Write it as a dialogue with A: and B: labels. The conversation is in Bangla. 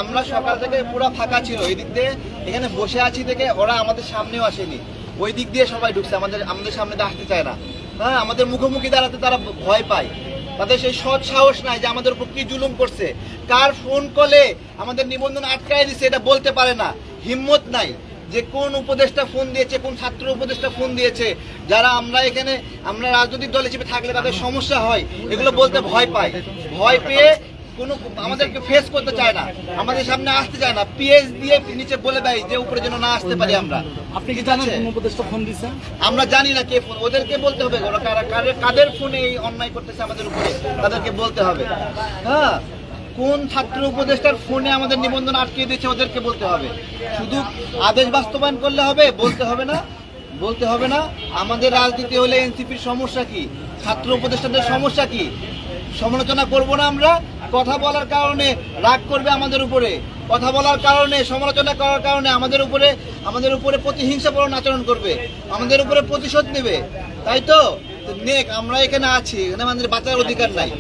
A: আমরা সকাল থেকে পুরো ফাঁকা ছিল, এই দিক দিয়ে এখানে বসে আছি দেখে ওরা আমাদের সামনেও আসেনি, ওই দিক দিয়ে সবাই ঢুকছে, আমাদের সামনে দিয়ে আসতে চায় না। হ্যাঁ, আমাদের মুখোমুখি দাঁড়াতে তারা ভয় পায়, তাদের সেই সৎ সাহস নাই যে আমাদের উপর কি জুলুম করছে, কার ফোন কলে আমাদের নিবন্ধন আটকায় দিচ্ছে এটা বলতে পারে না, হিম্মত নাই যে কোন উপদেষ্টা ফোন দিয়েছে, কোন ছাত্র উপদেষ্টা ফোন দিয়েছে। যারা আমরা রাজনৈতিক দলে চেপে থাকলে তাদের সমস্যা হয়, এগুলো বলতে ভয় পায়, ভয় পেয়ে কোনো আমাদেরকে ফেস করতে চায় না, আমাদের সামনে আসতে চায় না, পিএস দিয়ে নিচে বলে দেয় যে উপরে যেন না আসতে পারি আমরা।
B: আপনি কি জানেন কোন উপদেষ্টা ফোন দিয়েছেন?
A: আমরা জানি না কে ফোন, ওদেরকে বলতে হবে ওরা কাদের ফোনে এই অন্যায় করতেছে আমাদের উপরে, তাদেরকে বলতে হবে। হ্যাঁ, কোন ছাত্র উপদেষ্টার ফোনে আমাদের নিবন্ধন আটকে দিয়েছে ওদেরকে বলতে হবে। শুধু আদেশ বাস্তবায়ন করলে হবে? বলতে হবে না, বলতে হবে না। আমাদের রাজনীতি হলে এনসিপির সমস্যা কি, ছাত্র উপদেষ্টাদের সমস্যা কি? সমালোচনা করব না আমরা? কথা বলার কারণে রাগ করবে আমাদের উপরে, কথা বলার কারণে, সমালোচনা করার কারণে আমাদের উপরে প্রতিহিংসাপূর্ণ আচরণ করবে, আমাদের উপরে প্রতিশোধ নেবে, তাই তো নেক। আমরা এখানে আছি, এখানে আমাদের বাঁচার অধিকার নাই।